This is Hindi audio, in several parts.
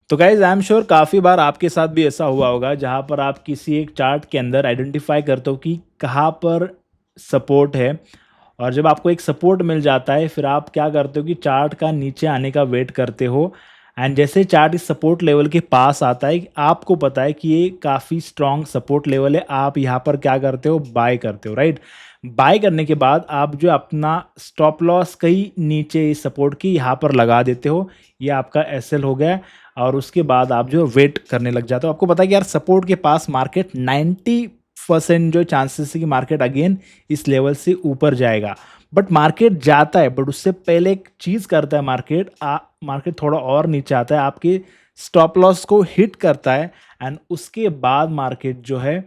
तो गाइज आई एम श्योर काफ़ी बार आपके साथ भी ऐसा हुआ होगा जहाँ पर आप किसी एक चार्ट के अंदर आइडेंटिफाई करते हो कि कहाँ पर सपोर्ट है। और जब आपको एक सपोर्ट मिल जाता है फिर आप क्या करते हो कि चार्ट का नीचे आने का वेट करते हो। एंड जैसे चार्ट इस सपोर्ट लेवल के पास आता है आपको पता है कि ये काफ़ी स्ट्रॉन्ग सपोर्ट लेवल है, आप यहाँ पर क्या करते हो, बाय करते हो, राइट। बाय करने के बाद आप जो अपना स्टॉप लॉस कहीं नीचे इस सपोर्ट की यहाँ पर लगा देते हो, ये आपका एसएल हो गया। और उसके बाद आप जो वेट करने लग जाते हो, आपको पता है कि यार सपोर्ट के पास मार्केट 90% जो चांसेस है कि मार्केट अगेन इस लेवल से ऊपर जाएगा। बट मार्केट जाता है, बट उससे पहले एक चीज़ करता है मार्केट थोड़ा और नीचे आता है, आपके स्टॉप लॉस को हिट करता है। एंड उसके बाद मार्केट जो है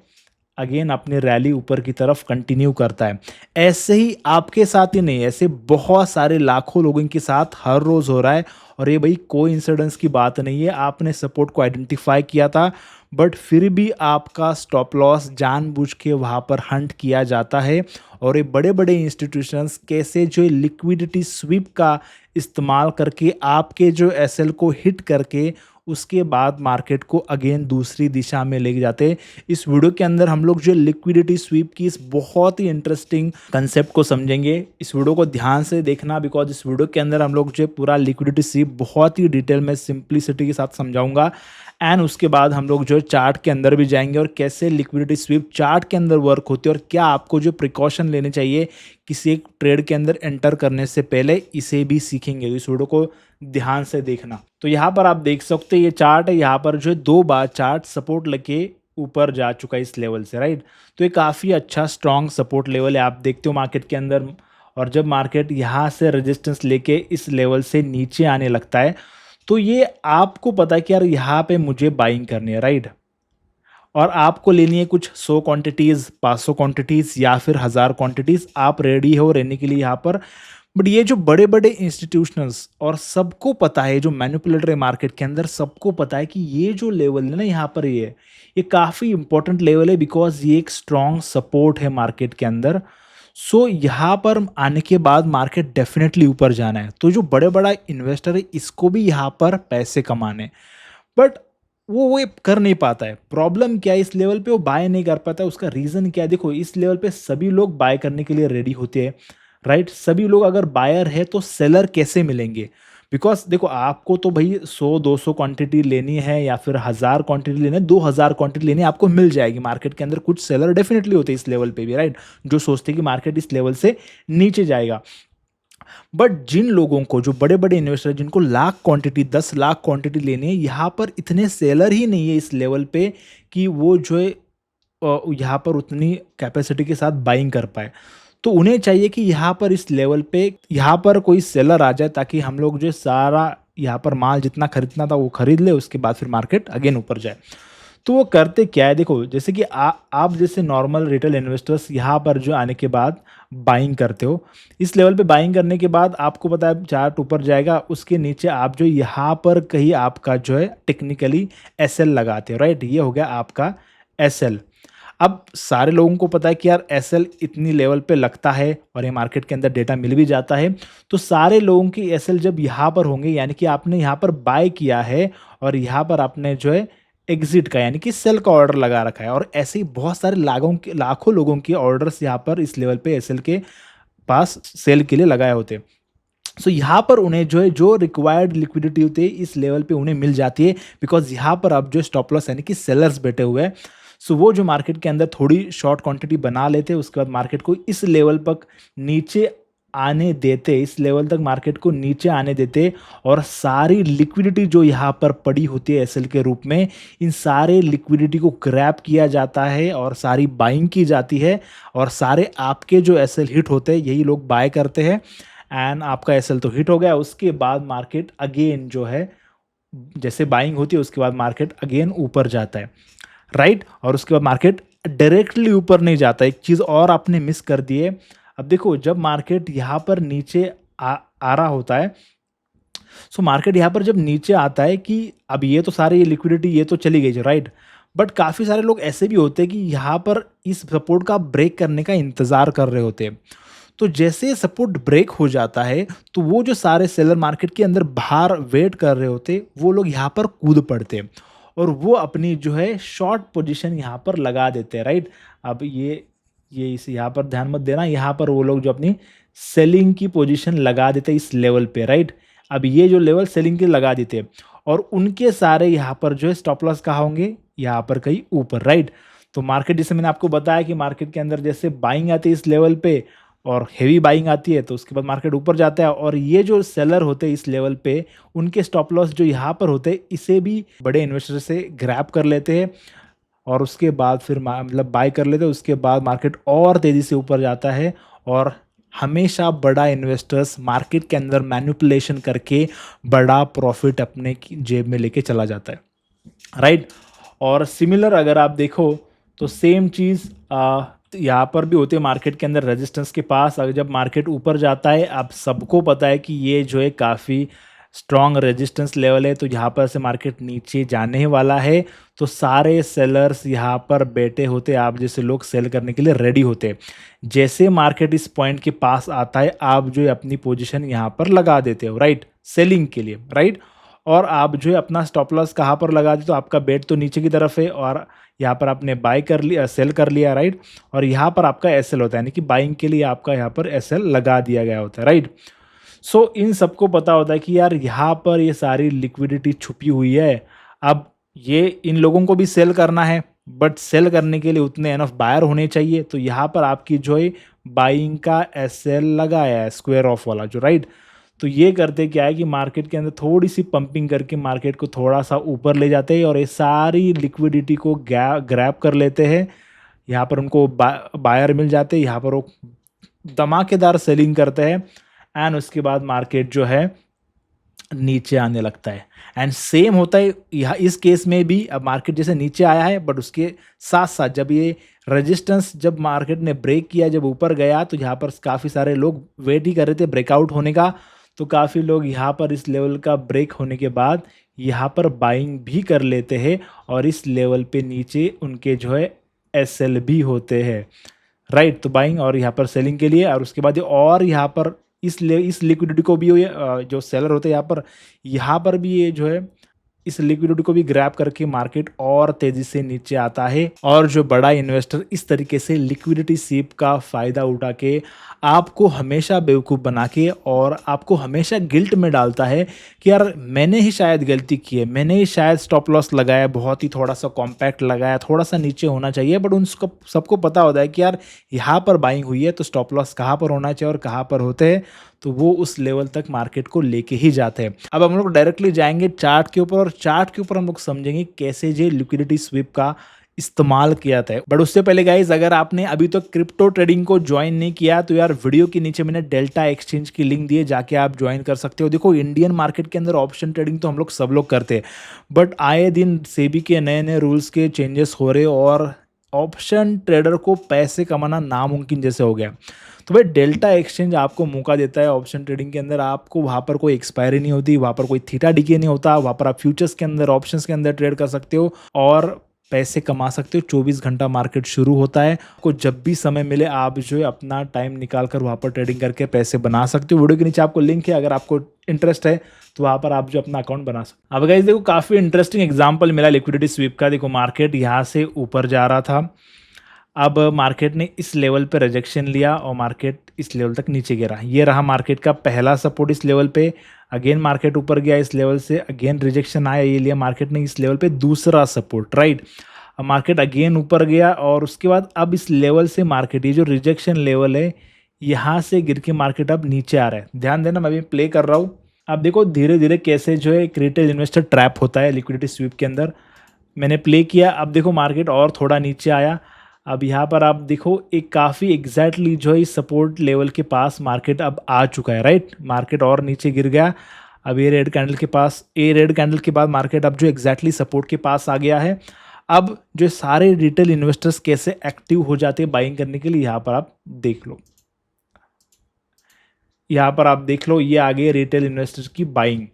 अगेन अपनी रैली ऊपर की तरफ कंटिन्यू करता है। ऐसे ही आपके साथ ही नहीं, ऐसे बहुत सारे लाखों लोगों के साथ हर रोज हो रहा है। और ये भाई कोई इंसिडेंस की बात नहीं है, आपने सपोर्ट को आइडेंटिफाई किया था बट फिर भी आपका स्टॉप लॉस जानबूझ के वहाँ पर हंट किया जाता है। और ये बड़े बड़े इंस्टीट्यूशंस कैसे जो लिक्विडिटी स्वीप का इस्तेमाल करके आपके जो एसएल को हिट करके उसके बाद मार्केट को अगेन दूसरी दिशा में लेके जाते हैं। इस वीडियो के अंदर हम लोग जो लिक्विडिटी स्वीप की इस बहुत ही इंटरेस्टिंग कंसेप्ट को समझेंगे। इस वीडियो को ध्यान से देखना बिकॉज इस वीडियो के अंदर हम लोग जो पूरा लिक्विडिटी स्वीप बहुत ही डिटेल में सिंप्लिसिटी के साथ समझाऊंगा। एंड उसके बाद हम लोग जो चार्ट के अंदर भी जाएंगे और कैसे लिक्विडिटी स्वीप चार्ट के अंदर वर्क होती है और क्या आपको जो प्रिकॉशन लेने चाहिए किसी एक ट्रेड के अंदर एंटर करने से पहले, इसे भी सीखेंगे। तो इस वीडियो को ध्यान से देखना। तो यहाँ पर आप देख सकते हैं ये चार्ट है, यहाँ पर जो है 2 बार चार्ट सपोर्ट लेके ऊपर जा चुका है इस लेवल से, राइट। तो ये काफ़ी अच्छा स्ट्रॉन्ग सपोर्ट लेवल है, आप देखते हो मार्केट के अंदर। और जब मार्केट यहाँ से रेजिस्टेंस लेके इस लेवल से नीचे आने लगता है तो ये आपको पता है कि यार यहाँ पे मुझे बाइंग करनी है, राइट। और आपको लेनी है कुछ 100 क्वांटिटीज़, 500 क्वांटिटीज़ या फिर 1000 क्वांटिटीज़, आप रेडी हो रहने के लिए यहाँ पर। बट ये जो बड़े बड़े इंस्टीट्यूशनल्स और सबको पता है, जो मैनिपुलेटर है मार्केट के अंदर, सबको पता है कि ये जो लेवल है ना यहाँ पर, ये काफ़ी इंपॉर्टेंट लेवल है बिकॉज ये एक स्ट्रॉन्ग सपोर्ट है मार्केट के अंदर। सो यहाँ पर आने के बाद मार्केट डेफिनेटली ऊपर जाना है। तो जो बड़े बड़ा इन्वेस्टर है इसको भी यहाँ पर पैसे कमाने, बट वो ये कर नहीं पाता है। प्रॉब्लम क्या है, इस लेवल पे वो बाय नहीं कर पाता है। उसका रीज़न क्या है, देखो इस लेवल पे सभी लोग बाय करने के लिए रेडी होते हैं, राइट। सभी लोग अगर बायर है तो सेलर कैसे मिलेंगे? बिकॉज देखो आपको तो भाई 100-200 क्वांटिटी लेनी है या फिर 1000 क्वांटिटी लेनी है, 2000 क्वांटिटी लेनी है, आपको मिल जाएगी। मार्केट के अंदर कुछ सेलर डेफिनेटली होते हैं इस लेवल पे भी, राइट, जो सोचते हैं कि मार्केट इस लेवल से नीचे जाएगा। बट जिन लोगों को, जो बड़े बड़े इन्वेस्टर जिनको लाख क्वांटिटी, 10 लाख क्वांटिटी लेनी है, यहाँ पर इतने सेलर ही नहीं है इस लेवल पे कि वो जो है यहाँ पर उतनी कैपेसिटी के साथ बाइंग कर पाए। तो उन्हें चाहिए कि यहाँ पर इस लेवल पे यहाँ पर कोई सेलर आ जाए ताकि हम लोग जो है सारा यहाँ पर माल जितना खरीदना था वो खरीद ले, उसके बाद फिर मार्केट अगेन ऊपर जाए। तो वो करते क्या है, देखो जैसे कि आप जैसे नॉर्मल रिटेल इन्वेस्टर्स यहाँ पर जो आने के बाद बाइंग करते हो, इस लेवल पे बाइंग करने के बाद आपको पता है चार्ट ऊपर जाएगा, उसके नीचे आप जो यहाँ पर कहीं आपका जो है टेक्निकली एसएल लगाते हो, राइट। ये हो गया आपका एसएल। अब सारे लोगों को पता है कि यार एसएल इतनी लेवल पे लगता है और ये मार्केट के अंदर डेटा मिल भी जाता है। तो सारे लोगों की एसएल जब यहाँ पर होंगे, यानी कि आपने यहाँ पर बाय किया है और यहाँ पर आपने जो है एग्जिट का यानी कि सेल का ऑर्डर लगा रखा है। और ऐसे ही बहुत सारे लाखों लोगों के ऑर्डर्स यहाँ पर इस लेवल पे एसएल के पास सेल के लिए लगाए होते हैं। सो यहाँ पर उन्हें जो है जो रिक्वायर्ड लिक्विडिटी होती है इस लेवल पे उन्हें मिल जाती है बिकॉज यहाँ पर अब जो स्टॉप लॉस यानी कि सेलर्स बैठे हुए हैं। सो वो जो मार्केट के अंदर थोड़ी शॉर्ट क्वांटिटी बना लेते हैं, उसके बाद मार्केट को इस लेवल तक नीचे आने देते, इस लेवल तक मार्केट को नीचे आने देते। और सारी लिक्विडिटी जो यहाँ पर पड़ी होती है एसएल के रूप में, इन सारे लिक्विडिटी को ग्रैब किया जाता है और सारी बाइंग की जाती है। और सारे आपके जो एसएल हिट होते हैं यही लोग बाय करते हैं। एंड आपका एसएल तो हिट हो गया, उसके बाद मार्केट अगेन जो है जैसे बाइंग होती है उसके बाद मार्केट अगेन ऊपर जाता है, राइट। और उसके बाद मार्केट डायरेक्टली ऊपर नहीं जाता। एक चीज़ और आपने मिस कर दी है। अब देखो जब मार्केट यहाँ पर नीचे आ रहा होता है, सो मार्केट यहाँ पर जब नीचे आता है कि अब ये तो सारी ये लिक्विडिटी ये तो चली गई, राइट। बट काफ़ी सारे लोग ऐसे भी होते हैं कि यहाँ पर इस सपोर्ट का ब्रेक करने का इंतज़ार कर रहे होते हैं। तो जैसे सपोर्ट ब्रेक हो जाता है, तो वो जो सारे सेलर मार्केट के अंदर बाहर वेट कर रहे होते, वो लोग यहाँ पर कूद पड़ते और वो अपनी जो है शॉर्ट पोजीशन यहाँ पर लगा देते हैं, राइट। अब ये इस यहाँ पर ध्यान मत देना, यहाँ पर वो लोग जो अपनी सेलिंग की पोजीशन लगा देते इस लेवल पे, राइट। अब ये जो लेवल सेलिंग के लगा देते और उनके सारे यहाँ पर जो है स्टॉप लॉस कहाँ होंगे, यहाँ पर कहीं ऊपर, राइट। तो मार्केट, जैसे मैंने आपको बताया कि मार्केट के अंदर जैसे बाइंग आती है इस लेवल पे और हेवी बाइंग आती है, तो उसके बाद मार्केट ऊपर जाता है और ये जो सेलर होते हैं इस लेवल पे, उनके स्टॉप लॉस जो यहाँ पर होते हैं, इसे भी बड़े इन्वेस्टर से ग्रैब कर लेते हैं और उसके बाद फिर मतलब बाय कर लेते हैं। उसके बाद मार्केट और तेज़ी से ऊपर जाता है और हमेशा बड़ा इन्वेस्टर्स मार्केट के अंदर मैनिपुलेशन करके बड़ा प्रॉफिट अपने जेब में लेके चला जाता है, राइट। और सिमिलर अगर आप देखो तो सेम चीज़ यहाँ पर भी होती है मार्केट के अंदर रेजिस्टेंस के पास। अगर जब मार्केट ऊपर जाता है, आप सबको पता है कि ये जो है काफ़ी स्ट्रॉन्ग रेजिस्टेंस लेवल है, तो यहाँ पर से मार्केट नीचे जाने ही वाला है। तो सारे सेलर्स यहाँ पर बैठे होते, आप जैसे लोग सेल करने के लिए रेडी होते। जैसे मार्केट इस पॉइंट के पास आता है, आप जो है अपनी पोजीशन यहाँ पर लगा देते हो, राइट, सेलिंग के लिए, राइट। और आप जो है अपना स्टॉप लॉस कहाँ पर लगा देते हो, आपका बेट तो नीचे की तरफ है और यहाँ पर आपने बाय कर लिया, सेल कर लिया, राइट। और यहाँ पर आपका एसएल होता है, यानी कि बाइंग के लिए आपका यहाँ पर एसएल लगा दिया गया होता है, राइट। सो इन सबको पता होता है कि यार यहाँ पर ये सारी लिक्विडिटी छुपी हुई है। अब ये इन लोगों को भी सेल करना है, बट सेल करने के लिए उतने एनफ बायर होने चाहिए। तो यहाँ पर आपकी जो है बाइंग का एसएल लगाया है, स्क्वायर ऑफ वाला जो, राइट। तो ये करते क्या है कि मार्केट के अंदर थोड़ी सी पंपिंग करके मार्केट को थोड़ा सा ऊपर ले जाते हैं और ये सारी लिक्विडिटी को ग्रैब कर लेते हैं। यहाँ पर उनको बायर मिल जाते हैं, यहाँ पर वो धमाकेदार सेलिंग करते हैं एंड उसके बाद मार्केट जो है नीचे आने लगता है। एंड सेम होता है यहाँ इस केस में भी। अब मार्केट जैसे नीचे आया है, बट उसके साथ साथ जब ये रेजिस्टेंस, जब मार्केट ने ब्रेक किया, जब ऊपर गया, तो यहाँ पर काफ़ी सारे लोग वेट ही कर रहे थे ब्रेकआउट होने का। तो काफ़ी लोग यहाँ पर इस लेवल का ब्रेक होने के बाद यहाँ पर बाइंग भी कर लेते हैं और इस लेवल पे नीचे उनके जो है एसएल भी होते हैं, राइट। तो बाइंग और यहाँ पर सेलिंग के लिए, और उसके बाद और यहाँ पर इस लिक्विडिटी को भी जो सेलर होते हैं यहाँ पर भी ये जो है इस लिक्विडिटी को भी ग्रैब करके मार्केट और तेजी से नीचे आता है। और जो बड़ा इन्वेस्टर इस तरीके से लिक्विडिटी स्वीप का फायदा उठा के आपको हमेशा बेवकूफ़ बना के और आपको हमेशा गिल्ट में डालता है कि यार मैंने ही शायद गलती की है, मैंने ही शायद स्टॉप लॉस लगाया, बहुत ही थोड़ा सा कॉम्पैक्ट लगाया, थोड़ा सा नीचे होना चाहिए। बट उन सबको पता होता है कि यार यहाँ पर बाइंग हुई है, तो स्टॉप लॉस कहाँ पर होना चाहिए और कहाँ पर होते हैं, तो वो उस लेवल तक मार्केट को लेके ही जाते हैं। अब हम लोग डायरेक्टली जाएंगे चार्ट के ऊपर और चार्ट के ऊपर हम लोग समझेंगे कैसे ये लिक्विडिटी स्वीप का इस्तेमाल किया जाता है। बट उससे पहले गाइज, अगर आपने अभी तक क्रिप्टो ट्रेडिंग को ज्वाइन नहीं किया, तो यार वीडियो के नीचे मैंने डेल्टा एक्सचेंज की लिंक दी है, जाके आप ज्वाइन कर सकते हो। देखो, इंडियन मार्केट के अंदर ऑप्शन ट्रेडिंग तो हम लोग सब लोग करते हैं, बट आए दिन सेबी के नए नए रूल्स के चेंजेस हो रहे और ऑप्शन ट्रेडर को पैसे कमाना नामुमकिन जैसे हो गया। तो भाई डेल्टा एक्सचेंज आपको मौका देता है ऑप्शन ट्रेडिंग के अंदर। आपको वहाँ पर कोई एक्सपायरी नहीं होती, वहाँ पर कोई थीटा डीके नहीं होता, वहाँ पर आप फ्यूचर्स के अंदर, ऑप्शंस के अंदर ट्रेड कर सकते हो और पैसे कमा सकते हो। 24 घंटा मार्केट शुरू होता है, आपको जब भी समय मिले आप जो है अपना टाइम निकाल कर वहाँ पर ट्रेडिंग करके पैसे बना सकते हो। वीडियो के नीचे आपको लिंक है, अगर आपको इंटरेस्ट है तो वहाँ पर आप जो अपना अकाउंट बना सकते हो। अब गाइस देखो, काफ़ी इंटरेस्टिंग एग्जांपल मिला लिक्विडिटी स्वीप का। देखो, मार्केट यहाँ से ऊपर जा रहा था, अब मार्केट ने इस लेवल पे रिजेक्शन लिया और मार्केट इस लेवल तक नीचे गिरा। ये रहा मार्केट का पहला सपोर्ट इस लेवल पे। अगेन मार्केट ऊपर गया इस लेवल से, अगेन रिजेक्शन आया, ये लिया मार्केट ने इस लेवल पे दूसरा सपोर्ट, राइट। अब मार्केट अगेन ऊपर गया और उसके बाद अब इस लेवल से मार्केट, ये जो रिजेक्शन लेवल है, यहाँ से गिर के मार्केट अब नीचे आ रहा है। ध्यान देना, मैं भी प्ले कर रहा हूँ। अब देखो धीरे धीरे कैसे जो है एक रिटेल इन्वेस्टर ट्रैप होता है लिक्विडिटी स्वीप के अंदर। मैंने प्ले किया, अब देखो मार्केट और थोड़ा नीचे आया। अब यहाँ पर आप देखो एक काफ़ी एग्जैक्टली जो है इस सपोर्ट लेवल के पास मार्केट अब आ चुका है, राइट। मार्केट और नीचे गिर गया। अब ये रेड कैंडल के पास, ये रेड कैंडल के बाद मार्केट अब जो एग्जैक्टली सपोर्ट के पास आ गया है। अब जो सारे रिटेल इन्वेस्टर्स कैसे एक्टिव हो जाते हैं बाइंग करने के लिए, यहाँ पर आप देख लो, यहाँ पर आप देख लो, ये आ गए रिटेल इन्वेस्टर्स की बाइंग।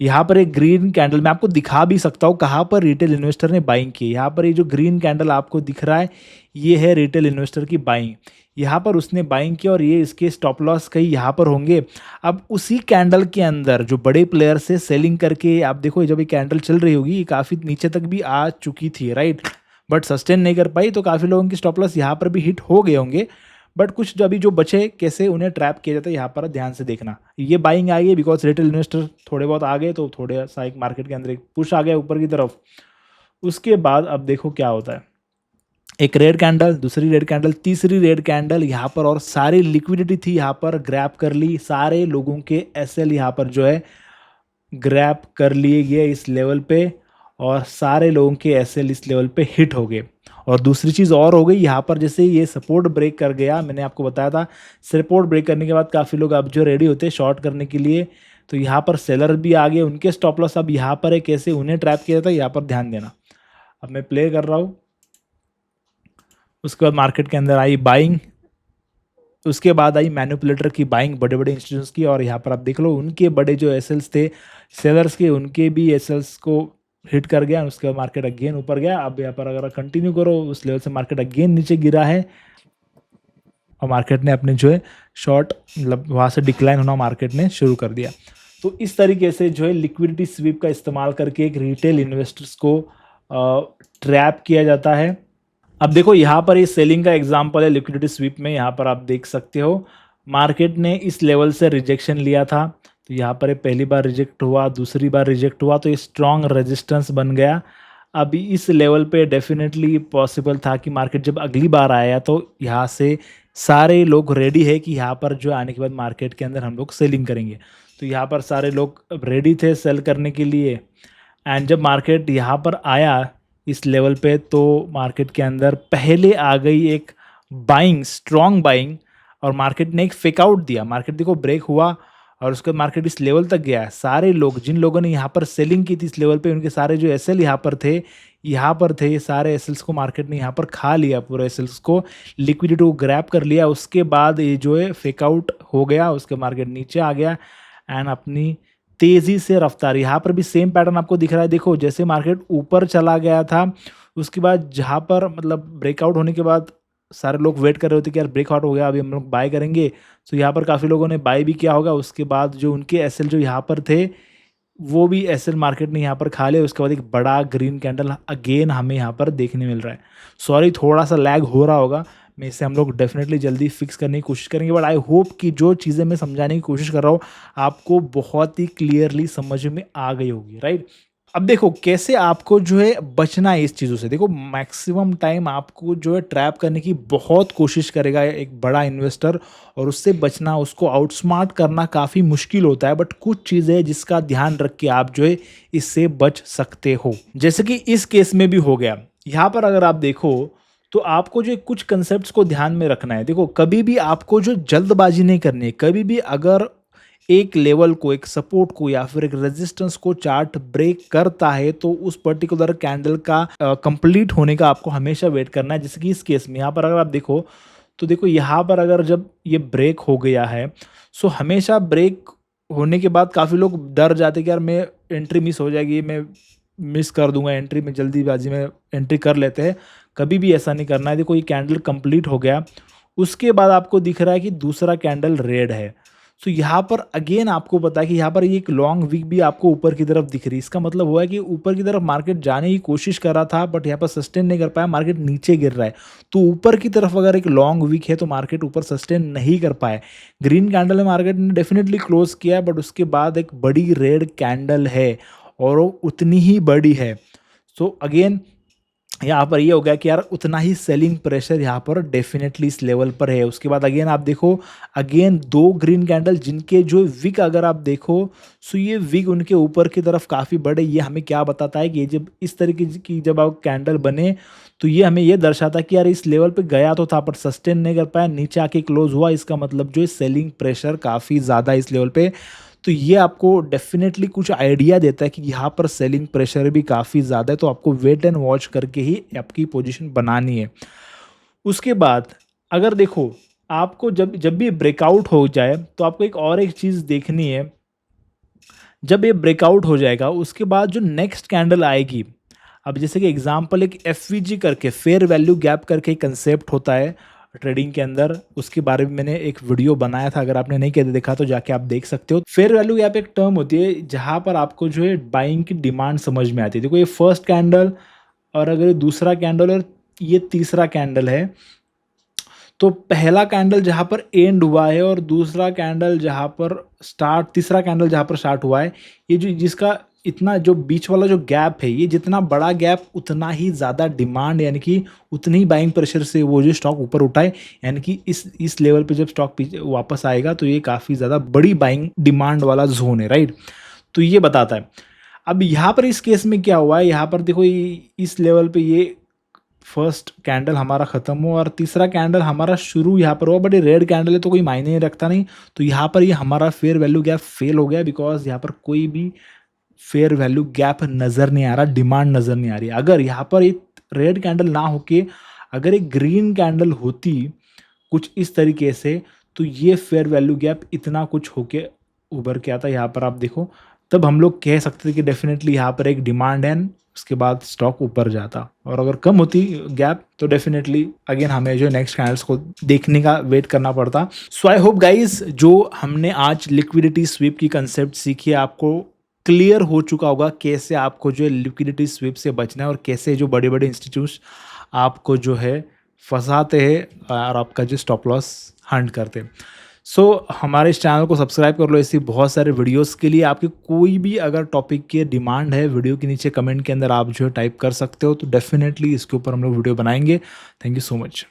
यहाँ पर एक ग्रीन कैंडल मैं आपको दिखा भी सकता हूँ कहाँ पर रिटेल इन्वेस्टर ने बाइंग की। यहाँ पर ये जो ग्रीन कैंडल आपको दिख रहा है, ये है रिटेल इन्वेस्टर की बाइंग। यहाँ पर उसने बाइंग किया और ये इसके स्टॉप लॉस कहीं यहाँ पर होंगे। अब उसी कैंडल के अंदर जो बड़े प्लेयर से सेलिंग करके आप देखो, जब ये कैंडल चल रही होगी ये काफ़ी नीचे तक भी आ चुकी थी, राइट, बट सस्टेन नहीं कर पाई, तो काफ़ी लोगों की स्टॉप लॉस यहाँ पर भी हिट हो गए होंगे। बट कुछ जो अभी जो बचे, कैसे उन्हें ट्रैप किया जाता है यहाँ पर ध्यान से देखना। ये बाइंग आई है बिकॉज रिटेल इन्वेस्टर थोड़े बहुत आ गए, तो थोड़ा सा एक मार्केट के अंदर एक पुश आ गया ऊपर की तरफ। उसके बाद अब देखो क्या होता है, एक रेड कैंडल, दूसरी रेड कैंडल, तीसरी रेड कैंडल यहाँ पर, और सारी लिक्विडिटी थी यहाँ पर ग्रैब कर ली, सारे लोगों के एसएल यहाँ पर जो है ग्रैब कर लिए गए इस लेवल पे, और सारे लोगों के एसएल इस लेवल पे हिट हो गए। और दूसरी चीज़ और हो गई यहाँ पर, जैसे ये सपोर्ट ब्रेक कर गया, मैंने आपको बताया था सपोर्ट ब्रेक करने के बाद काफ़ी लोग अब जो रेडी होते हैं शॉर्ट करने के लिए, तो यहाँ पर सेलर भी आ गए, उनके स्टॉप लॉस अब यहाँ पर है, कैसे उन्हें ट्रैप किया जाता है यहाँ पर ध्यान देना। अब मैं प्ले कर रहा हूँ। उसके बाद मार्केट के अंदर आई बाइंग, उसके बाद आई मैनिपुलेटर की बाइंग बड़े बड़े इंस्टीट्यूट्स की, और यहाँ पर आप देख लो उनके बड़े जो एसएल्स थे सेलर्स के, उनके भी एसएल्स को हिट कर गया। उसके बाद मार्केट अगेन ऊपर गया। अब यहाँ पर अगर कंटिन्यू करो उस लेवल से मार्केट अगेन नीचे गिरा है, और मार्केट ने अपने जो है शॉर्ट मतलब वहाँ से डिक्लाइन होना मार्केट ने शुरू कर दिया। तो इस तरीके से जो है लिक्विडिटी स्वीप का इस्तेमाल करके एक रिटेल इन्वेस्टर्स को ट्रैप किया जाता है। अब देखो यहाँ पर ये सेलिंग का एग्जांपल है लिक्विडिटी स्वीप में। यहाँ पर आप देख सकते हो मार्केट ने इस लेवल से रिजेक्शन लिया था, तो यहाँ पर ये पहली बार रिजेक्ट हुआ, दूसरी बार रिजेक्ट हुआ, तो ये स्ट्रॉन्ग रेजिस्टेंस बन गया। अब इस लेवल पे डेफिनेटली पॉसिबल था कि मार्केट जब अगली बार आया तो यहाँ से सारे लोग रेडी है कि यहाँ पर जो आने के बाद मार्केट के अंदर हम लोग सेलिंग करेंगे। तो यहाँ पर सारे लोग रेडी थे सेल करने के लिए। एंड जब मार्केट यहाँ पर आया इस लेवल पे, तो मार्केट के अंदर पहले आ गई एक बाइंग, स्ट्रॉन्ग बाइंग, और मार्केट ने एक फेक आउट दिया। मार्केट देखो ब्रेक हुआ और उसके बाद मार्केट इस लेवल तक गया। सारे लोग जिन लोगों ने यहाँ पर सेलिंग की थी इस लेवल पे, उनके सारे जो एसएल यहाँ पर थे, सारे एसएल्स को मार्केट ने यहाँ पर खा लिया, पूरे एसएल्स को लिक्विडिटी को ग्रैब कर लिया। उसके बाद ये जो है फेक आउट हो गया, उसके मार्केट नीचे आ गया एंड अपनी तेजी से रफ्तार, यहाँ पर भी सेम पैटर्न आपको दिख रहा है। देखो जैसे मार्केट ऊपर चला गया था, उसके बाद जहाँ पर मतलब ब्रेकआउट होने के बाद सारे लोग वेट कर रहे होते कि यार ब्रेकआउट हो गया, अभी हम लोग बाय करेंगे। तो यहाँ पर काफ़ी लोगों ने बाय भी किया होगा। उसके बाद जो उनके एसएल जो यहाँ पर थे, वो भी एसएल मार्केट ने यहाँ पर खा लिया। उसके बाद एक बड़ा ग्रीन कैंडल अगेन हमें यहाँ पर देखने मिल रहा है। सॉरी थोड़ा सा लैग हो रहा होगा, मैं इसे हम लोग डेफिनेटली जल्दी फिक्स करने की कोशिश करेंगे, बट आई होप कि जो चीज़ें मैं समझाने की कोशिश कर रहा हूँ आपको बहुत ही क्लियरली समझ में आ गई होगी, राइट। अब देखो कैसे आपको जो है बचना है इस चीज़ों से। देखो मैक्सिमम टाइम आपको जो है ट्रैप करने की बहुत कोशिश करेगा एक बड़ा इन्वेस्टर, और उससे बचना, उसको आउटस्मार्ट करना काफ़ी मुश्किल होता है। बट कुछ चीज़ें जिसका ध्यान रख के आप जो है इससे बच सकते हो, जैसे कि इस केस में भी हो गया। यहाँ पर अगर आप देखो तो आपको जो कुछ कंसेप्ट्स को ध्यान में रखना है। देखो कभी भी आपको जो जल्दबाजी नहीं करनी है। कभी भी अगर एक लेवल को, एक सपोर्ट को या फिर एक रेजिस्टेंस को चार्ट ब्रेक करता है, तो उस पर्टिकुलर कैंडल का कंप्लीट होने का आपको हमेशा वेट करना है। जैसे कि इस केस में यहाँ पर अगर आप देखो तो देखो यहाँ पर अगर जब ये ब्रेक हो गया है, सो हमेशा ब्रेक होने के बाद काफ़ी लोग डर जाते कि यार मैं एंट्री मिस हो जाएगी, मैं मिस कर दूंगा एंट्री में, जल्दीबाजी में एंट्री कर लेते हैं। कभी भी ऐसा नहीं करना है। देखो ये कैंडल कंप्लीट हो गया, उसके बाद आपको दिख रहा है कि दूसरा कैंडल रेड है। सो यहाँ पर अगेन आपको पता है कि यहाँ पर ये एक लॉन्ग वीक भी आपको ऊपर की तरफ दिख रही है। इसका मतलब हुआ है कि ऊपर की तरफ मार्केट जाने की कोशिश कर रहा था, बट यहाँ पर सस्टेन नहीं कर पाया, मार्केट नीचे गिर रहा है। तो ऊपर की तरफ अगर एक लॉन्ग वीक है तो मार्केट ऊपर सस्टेन नहीं कर पाए। ग्रीन कैंडल में मार्केट ने डेफिनेटली क्लोज किया है, बट उसके बाद एक बड़ी रेड कैंडल है और वो उतनी ही बड़ी है। सो अगेन यहाँ पर ये हो गया कि यार उतना ही सेलिंग प्रेशर यहाँ पर डेफिनेटली इस लेवल पर है। उसके बाद अगेन आप देखो, अगेन दो ग्रीन कैंडल जिनके जो विक अगर आप देखो, सो ये विक उनके ऊपर की तरफ काफ़ी बड़े। ये हमें क्या बताता है कि ये जब इस तरीके की जब आप कैंडल बने तो ये हमें ये दर्शाता है कि यार इस लेवल पे गया तो था पर सस्टेन नहीं कर पाया, नीचे आके क्लोज हुआ। इसका मतलब जो सेलिंग प्रेशर काफ़ी ज़्यादा इस लेवल पे। तो ये आपको डेफिनेटली कुछ आइडिया देता है कि यहाँ पर सेलिंग प्रेशर भी काफ़ी ज़्यादा है, तो आपको वेट एंड वॉच करके ही आपकी पोजीशन बनानी है। उसके बाद अगर देखो आपको जब जब भी ब्रेकआउट हो जाए तो आपको एक और एक चीज़ देखनी है। जब ये ब्रेकआउट हो जाएगा उसके बाद जो नेक्स्ट कैंडल आएगी, अब जैसे कि एग्जांपल एक एफवीजी करके फेयर वैल्यू गैप करके कंसेप्ट होता है ट्रेडिंग के अंदर, उसके बारे में मैंने एक वीडियो बनाया था, अगर आपने नहीं कहते देखा तो जाके आप देख सकते हो। फेयर वैल्यू गैप एक टर्म होती है जहां पर आपको जो है बाइंग की डिमांड समझ में आती है। देखो ये फर्स्ट कैंडल और अगर ये दूसरा कैंडल और ये तीसरा कैंडल है, तो पहला कैंडल जहां पर एंड हुआ है और दूसरा कैंडल जहां पर स्टार्ट, तीसरा कैंडल जहां पर स्टार्ट हुआ है, ये जो जिसका इतना जो बीच वाला जो गैप है, ये जितना बड़ा गैप उतना ही ज़्यादा डिमांड, यानी कि उतनी ही बाइंग प्रेशर से वो जो स्टॉक ऊपर उठाए, यानी कि इस लेवल पे जब स्टॉक पीछे वापस आएगा तो ये काफ़ी ज़्यादा बड़ी बाइंग डिमांड वाला जोन है, राइट। तो ये बताता है। अब यहाँ पर इस केस में क्या हुआ है, यहाँ पर देखो इस लेवल पे ये फर्स्ट कैंडल हमारा ख़त्म हुआ और तीसरा कैंडल हमारा शुरू यहाँ पर हुआ, बट ये रेड कैंडल है तो कोई मायने नहीं रखता नहीं। तो यहाँ पर ये हमारा फेयर वैल्यू गैप फेल हो गया, बिकॉज यहाँ पर कोई भी फेयर वैल्यू गैप नज़र नहीं आ रहा, डिमांड नज़र नहीं आ रही। अगर यहाँ पर एक रेड कैंडल ना होके अगर एक ग्रीन कैंडल होती कुछ इस तरीके से, तो ये फेयर वैल्यू गैप इतना कुछ होके उभर के आता, यहाँ पर आप देखो, तब हम लोग कह सकते थे कि डेफिनेटली यहाँ पर एक डिमांड है, उसके बाद स्टॉक ऊपर जाता। और अगर कम होती गैप तो डेफिनेटली अगेन हमें जो नेक्स्ट कैंडल्स को देखने का वेट करना पड़ता। सो आई होप गाइज जो हमने आज लिक्विडिटी स्वीप की कंसेप्ट सीखी है, आपको क्लियर हो चुका होगा कैसे आपको जो है लिक्विडिटी स्वीप से बचना है और कैसे जो बड़े बड़े इंस्टीट्यूट्स आपको जो है फंसाते हैं और आपका जो स्टॉप लॉस हंट करते हैं। सो हमारे इस चैनल को सब्सक्राइब कर लो ऐसी बहुत सारे वीडियोस के लिए। आपके कोई भी अगर टॉपिक की डिमांड है, वीडियो के नीचे कमेंट के अंदर आप जो है टाइप कर सकते हो, तो डेफिनेटली इसके ऊपर हम लोग वीडियो बनाएंगे। Thank you so much.